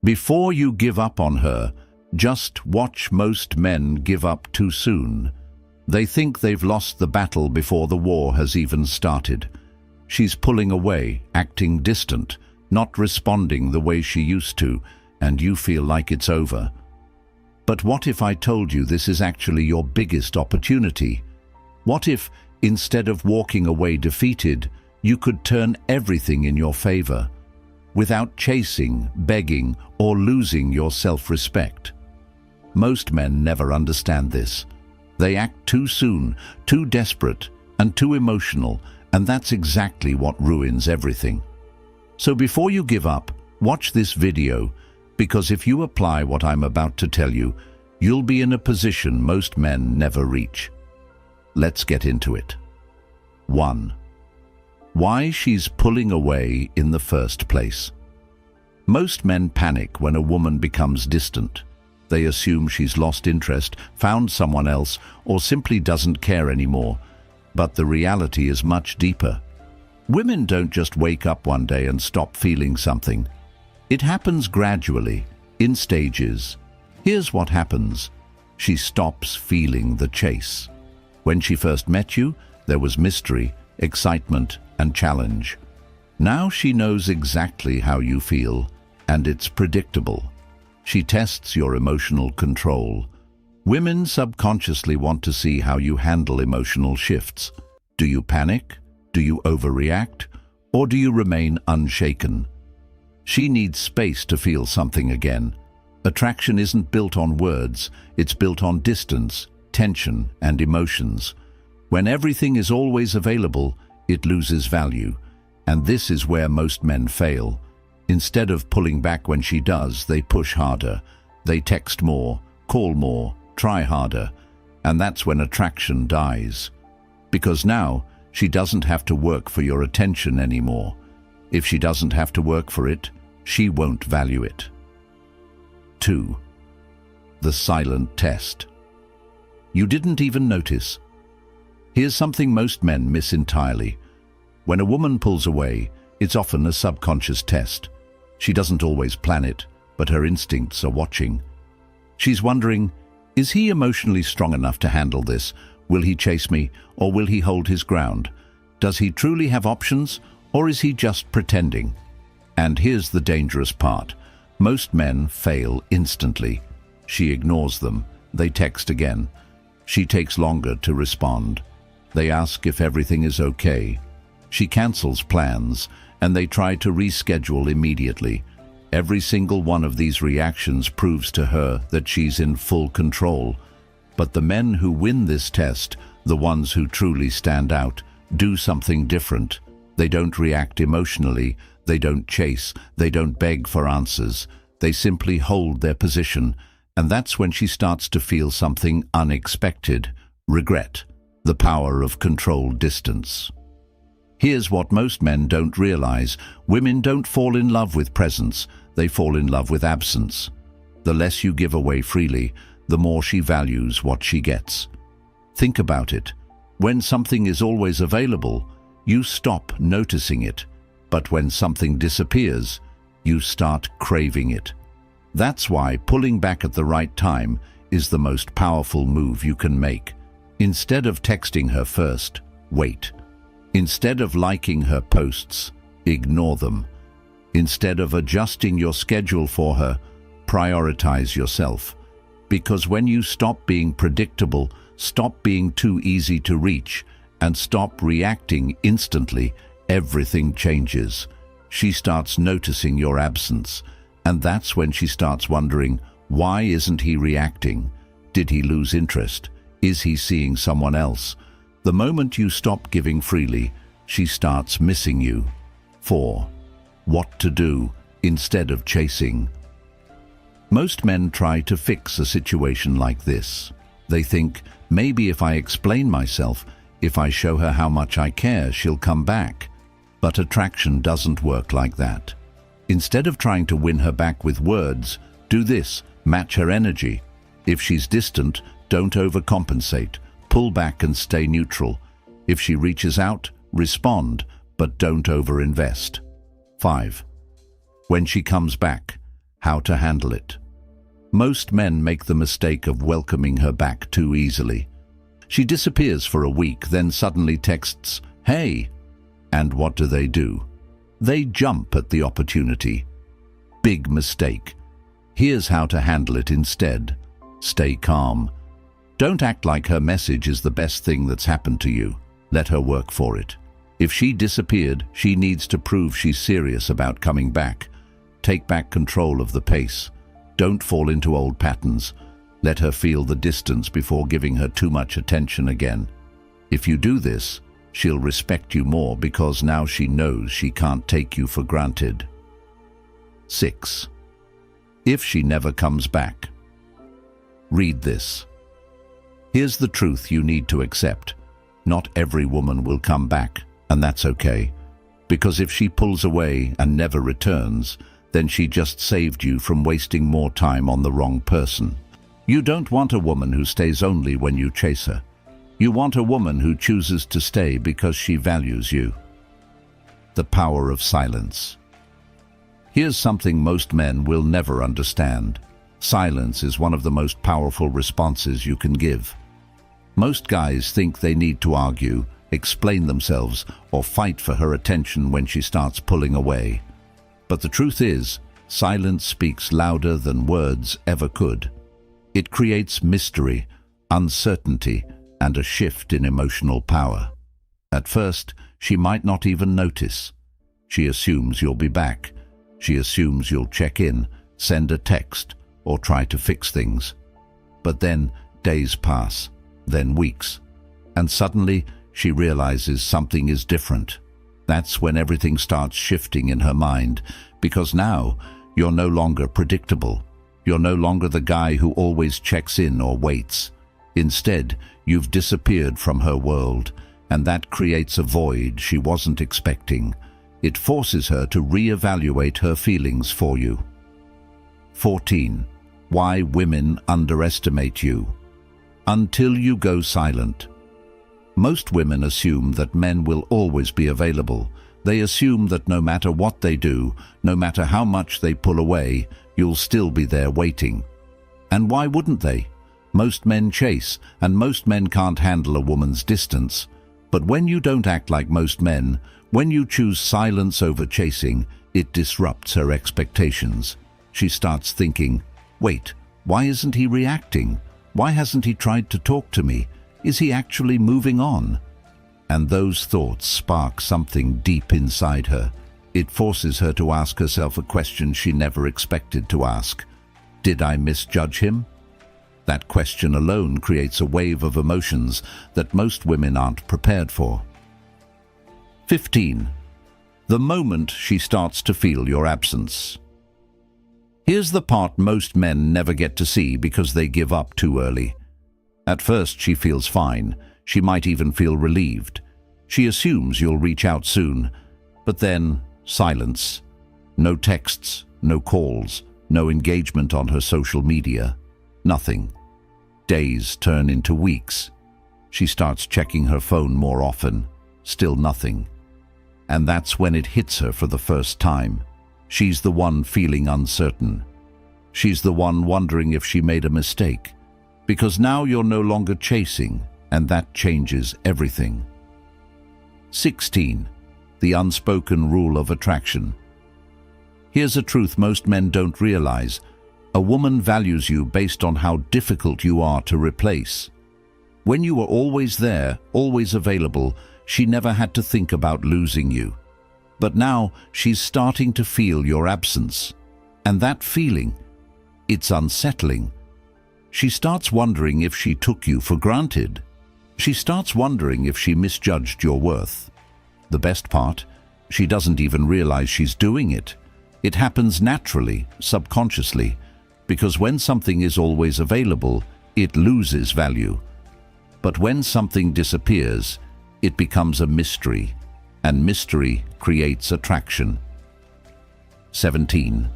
Before you give up on her, just watch. Most men give up too soon. They think they've lost the battle before the war has even started. She's pulling away, acting distant, not responding the way she used to, and you feel like it's over. But what if I told you this is actually your biggest opportunity? What if, instead of walking away defeated, you could turn everything in your favor, without chasing, begging, or losing your self-respect? Most men never understand this. They act too soon, too desperate, and too emotional, and that's exactly what ruins everything. So before you give up, watch this video, because if you apply what I'm about to tell you, you'll be in a position most men never reach. Let's get into it. 1. Why she's pulling away in the first place. Most men panic when a woman becomes distant. They assume she's lost interest, found someone else, or simply doesn't care anymore. But the reality is much deeper. Women don't just wake up one day and stop feeling something. It happens gradually, in stages. Here's what happens. She stops feeling the chase. When she first met you, there was mystery, excitement, and challenge. Now she knows exactly how you feel, and it's predictable. She tests your emotional control. Women subconsciously want to see how you handle emotional shifts. Do you panic? Do you overreact? Or do you remain unshaken? She needs space to feel something again. Attraction isn't built on words, it's built on distance, tension, and emotions. When everything is always available, it loses value. And this is where most men fail. Instead of pulling back when she does, they push harder. They text more, call more, try harder. And that's when attraction dies. Because now, she doesn't have to work for your attention anymore. If she doesn't have to work for it, she won't value it. 2. The silent test. You didn't even notice. Here's something most men miss entirely. When a woman pulls away, it's often a subconscious test. She doesn't always plan it, but her instincts are watching. She's wondering, is he emotionally strong enough to handle this? Will he chase me, or will he hold his ground? Does he truly have options, or is he just pretending? And here's the dangerous part. Most men fail instantly. She ignores them. They text again. She takes longer to respond. They ask if everything is okay. She cancels plans, and they try to reschedule immediately. Every single one of these reactions proves to her that she's in full control. But the men who win this test, the ones who truly stand out, do something different. They don't react emotionally, they don't chase, they don't beg for answers. They simply hold their position, and that's when she starts to feel something unexpected: regret, the power of controlled distance. Here's what most men don't realize. Women don't fall in love with presence, they fall in love with absence. The less you give away freely, the more she values what she gets. Think about it. When something is always available, you stop noticing it. But when something disappears, you start craving it. That's why pulling back at the right time is the most powerful move you can make. Instead of texting her first, wait. Instead of liking her posts, ignore them. Instead of adjusting your schedule for her, prioritize yourself. Because when you stop being predictable, stop being too easy to reach, and stop reacting instantly, everything changes. She starts noticing your absence, and that's when she starts wondering, why isn't he reacting? Did he lose interest? Is he seeing someone else? The moment you stop giving freely, she starts missing you. 4. What to do instead of chasing. Most men try to fix a situation like this. They think, maybe if I explain myself, if I show her how much I care, she'll come back. But attraction doesn't work like that. Instead of trying to win her back with words, do this: match her energy. If she's distant, don't overcompensate. Pull back and stay neutral. If she reaches out, respond, but don't overinvest. 5. When she comes back, How to handle it. Most men make the mistake of welcoming her back too easily. She disappears for a week, then suddenly texts, "Hey!" And what do? They jump at the opportunity. Big mistake. Here's how to handle it instead. Stay calm. Don't act like her message is the best thing that's happened to you. Let her work for it. If she disappeared, she needs to prove she's serious about coming back. Take back control of the pace. Don't fall into old patterns. Let her feel the distance before giving her too much attention again. If you do this, she'll respect you more because now she knows she can't take you for granted. 6. If she never comes back. Read this. Here's the truth you need to accept. Not every woman will come back, and that's okay. Because if she pulls away and never returns, then she just saved you from wasting more time on the wrong person. You don't want a woman who stays only when you chase her. You want a woman who chooses to stay because she values you. The power of silence. Here's something most men will never understand. Silence is one of the most powerful responses you can give. Most guys think they need to argue, explain themselves, or fight for her attention when she starts pulling away. But the truth is, silence speaks louder than words ever could. It creates mystery, uncertainty, and a shift in emotional power. At first, she might not even notice. She assumes you'll be back. She assumes you'll check in, send a text, or try to fix things. But then days pass, then weeks, and suddenly she realizes something is different. That's when everything starts shifting in her mind, because now you're no longer predictable. You're no longer the guy who always checks in or waits. Instead, you've disappeared from her world, and that creates a void she wasn't expecting. It forces her to reevaluate her feelings for you. 14. Why women underestimate you. Until you go silent. Most women assume that men will always be available. They assume that no matter what they do, no matter how much they pull away, you'll still be there waiting. And why wouldn't they? Most men chase, and most men can't handle a woman's distance. But when you don't act like most men, when you choose silence over chasing, it disrupts her expectations. She starts thinking, wait, why isn't he reacting? Why hasn't he tried to talk to me? Is he actually moving on? And those thoughts spark something deep inside her. It forces her to ask herself a question she never expected to ask. Did I misjudge him? That question alone creates a wave of emotions that most women aren't prepared for. 15. The moment she starts to feel your absence. Here's the part most men never get to see because they give up too early. At first she feels fine. She might even feel relieved. She assumes you'll reach out soon. But then, silence. No texts, no calls, no engagement on her social media. Nothing. Days turn into weeks. She starts checking her phone more often. Still nothing. And that's when it hits her for the first time. She's the one feeling uncertain. She's the one wondering if she made a mistake. Because now you're no longer chasing, and that changes everything. 16. The unspoken rule of attraction. Here's a truth most men don't realize. A woman values you based on how difficult you are to replace. When you were always there, always available, she never had to think about losing you. But now she's starting to feel your absence. And that feeling, it's unsettling. She starts wondering if she took you for granted. She starts wondering if she misjudged your worth. The best part, she doesn't even realize she's doing it. It happens naturally, subconsciously, because when something is always available, it loses value. But when something disappears, it becomes a mystery, and mystery creates attraction. 17.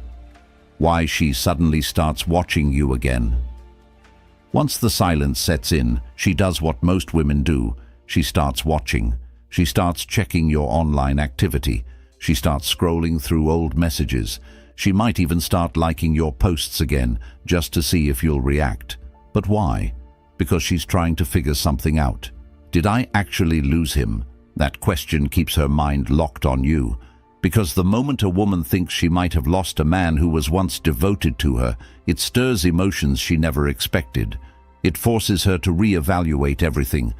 Why she suddenly starts watching you again. Once the silence sets in, she does what most women do. She starts watching. She starts checking your online activity. She starts scrolling through old messages. She might even start liking your posts again, just to see if you'll react. But why? Because she's trying to figure something out. Did I actually lose him? That question keeps her mind locked on you. Because the moment a woman thinks she might have lost a man who was once devoted to her, it stirs emotions she never expected. It forces her to reevaluate everything,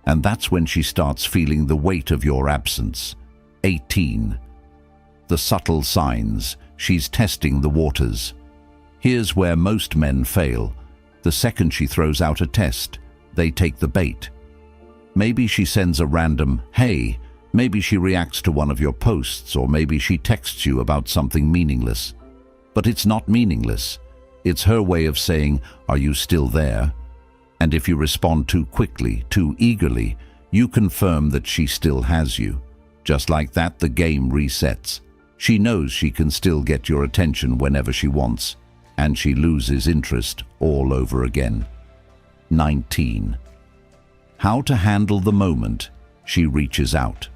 and that's when she starts feeling the weight of your absence. 18. The subtle signs. She's testing the waters. Here's where most men fail. The second she throws out a test, they take the bait. Maybe she sends a random, "Hey," maybe she reacts to one of your posts, or maybe she texts you about something meaningless. But it's not meaningless. It's her way of saying, "Are you still there?" And if you respond too quickly, too eagerly, you confirm that she still has you. Just like that, the game resets. She knows she can still get your attention whenever she wants, and she loses interest all over again. 19. How to handle the moment she reaches out.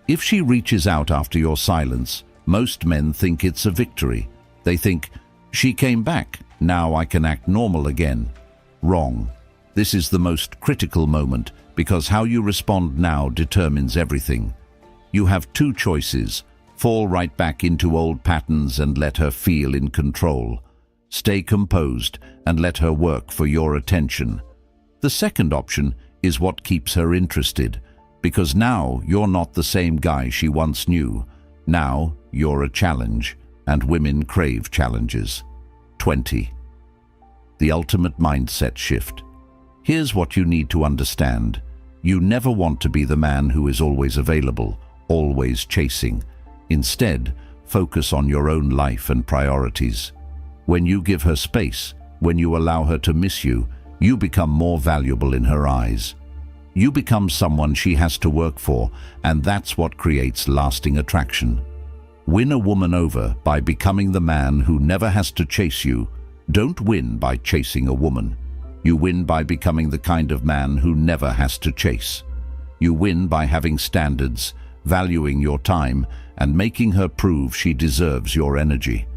If she reaches out after your silence, most men think it's a victory. They think, "She came back, now I can act normal again." Wrong. This is the most critical moment, because how you respond now determines everything. You have two choices: fall right back into old patterns and let her feel in control. Stay composed and let her work for your attention. The second option is what keeps her interested, because now you're not the same guy she once knew. Now you're a challenge, and women crave challenges. 20. The ultimate mindset shift. Here's what you need to understand. You never want to be the man who is always available, always chasing. Instead, focus on your own life and priorities. When you give her space, when you allow her to miss you, you become more valuable in her eyes. You become someone she has to work for, and that's what creates lasting attraction. Win a woman over by becoming the man who never has to chase you. Don't win by chasing a woman. You win by becoming the kind of man who never has to chase. You win by having standards, valuing your time, and making her prove she deserves your energy.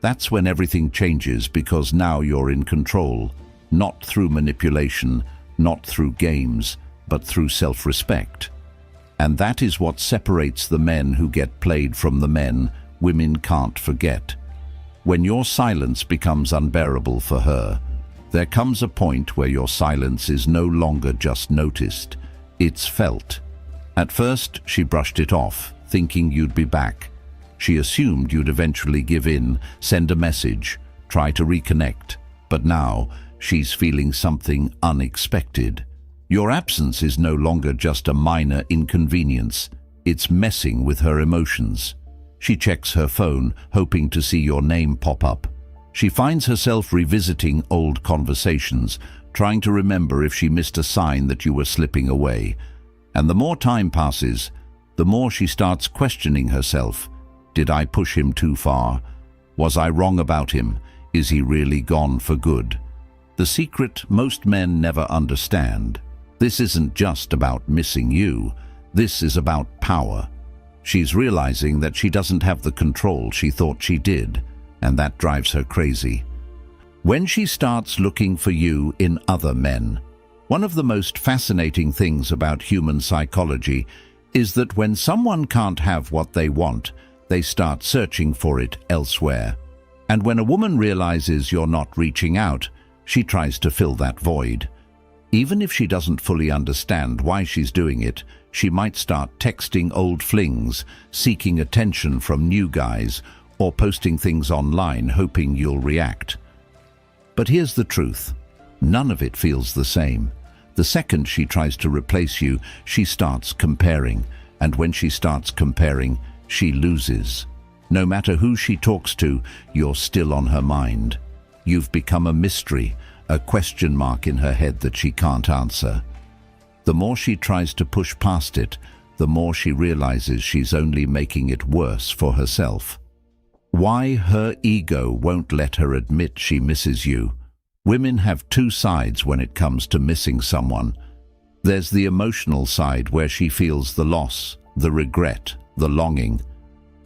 That's when everything changes, because now you're in control, not through manipulation, not through games, but through self-respect. And that is what separates the men who get played from the men women can't forget. When your silence becomes unbearable for her, there comes a point where your silence is no longer just noticed, it's felt. At first, she brushed it off, thinking you'd be back. She assumed you'd eventually give in, send a message, try to reconnect. But now, she's feeling something unexpected. Your absence is no longer just a minor inconvenience. It's messing with her emotions. She checks her phone, hoping to see your name pop up. She finds herself revisiting old conversations, trying to remember if she missed a sign that you were slipping away. And the more time passes, the more she starts questioning herself. Did I push him too far? Was I wrong about him? Is he really gone for good? The secret most men never understand. This isn't just about missing you. This is about power. She's realizing that she doesn't have the control she thought she did, and that drives her crazy. When she starts looking for you in other men, one of the most fascinating things about human psychology is that when someone can't have what they want, they start searching for it elsewhere. And when a woman realizes you're not reaching out, she tries to fill that void. Even if she doesn't fully understand why she's doing it, she might start texting old flings, seeking attention from new guys, or posting things online hoping you'll react. But here's the truth. None of it feels the same. The second she tries to replace you, she starts comparing. And when she starts comparing, she loses. No matter who she talks to, you're still on her mind. You've become a mystery, a question mark in her head that she can't answer. The more she tries to push past it, the more she realizes she's only making it worse for herself. Why her ego won't let her admit she misses you. Women have two sides when it comes to missing someone. There's the emotional side where she feels the loss, the regret, the longing.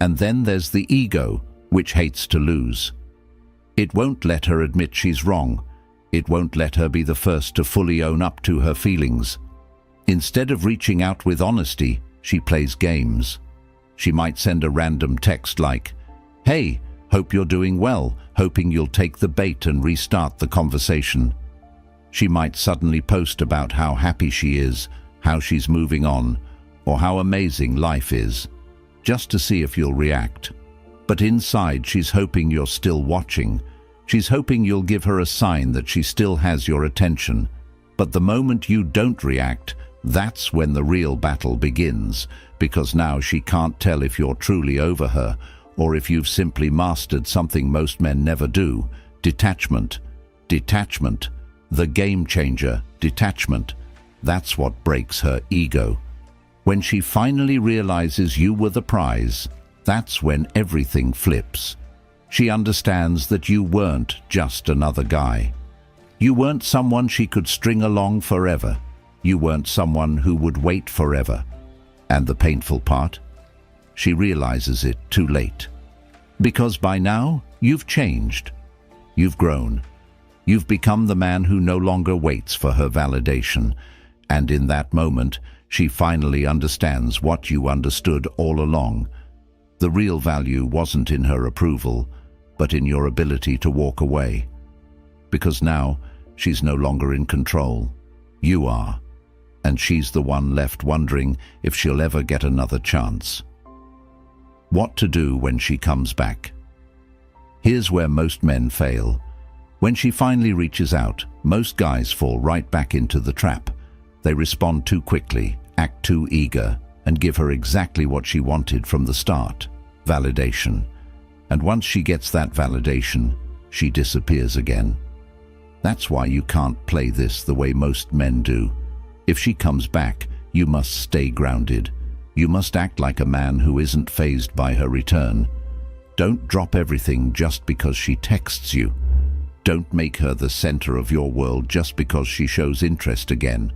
And then there's the ego, which hates to lose. It won't let her admit she's wrong. It won't let her be the first to fully own up to her feelings. Instead of reaching out with honesty, she plays games. She might send a random text like, "Hey, hope you're doing well," hoping you'll take the bait and restart the conversation. She might suddenly post about how happy she is, how she's moving on, or how amazing life is, just to see if you'll react. But inside, she's hoping you're still watching. She's hoping you'll give her a sign that she still has your attention. But the moment you don't react, that's when the real battle begins, because now she can't tell if you're truly over her or if you've simply mastered something most men never do: detachment. Detachment. The game changer, detachment. That's what breaks her ego. When she finally realizes you were the prize, that's when everything flips. She understands that you weren't just another guy. You weren't someone she could string along forever. You weren't someone who would wait forever. And the painful part? She realizes it too late. Because by now, you've changed. You've grown. You've become the man who no longer waits for her validation. And in that moment, she finally understands what you understood all along. The real value wasn't in her approval, but in your ability to walk away. Because now, she's no longer in control. You are. And she's the one left wondering if she'll ever get another chance. What to do when she comes back? Here's where most men fail. When she finally reaches out, most guys fall right back into the trap. They respond too quickly, act too eager, and give her exactly what she wanted from the start: validation. And once she gets that validation, she disappears again. That's why you can't play this the way most men do. If she comes back, you must stay grounded. You must act like a man who isn't fazed by her return. Don't drop everything just because she texts you. Don't make her the center of your world just because she shows interest again.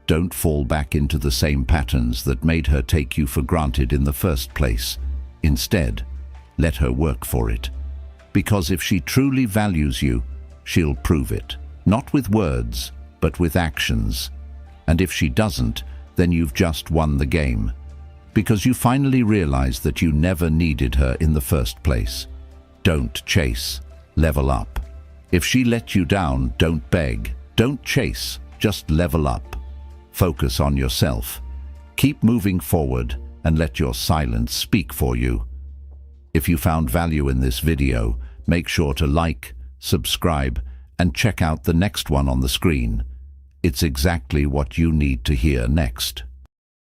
Don't fall back into the same patterns that made her take you for granted in the first place. Instead, let her work for it. Because if she truly values you, she'll prove it. Not with words, but with actions. And if she doesn't, then you've just won the game. Because you finally realize that you never needed her in the first place. Don't chase. Level up. If she let you down, don't beg. Don't chase. Just level up. Focus on yourself. Keep moving forward and let your silence speak for you. If you found value in this video, make sure to like, subscribe, and check out the next one on the screen. It's exactly what you need to hear next.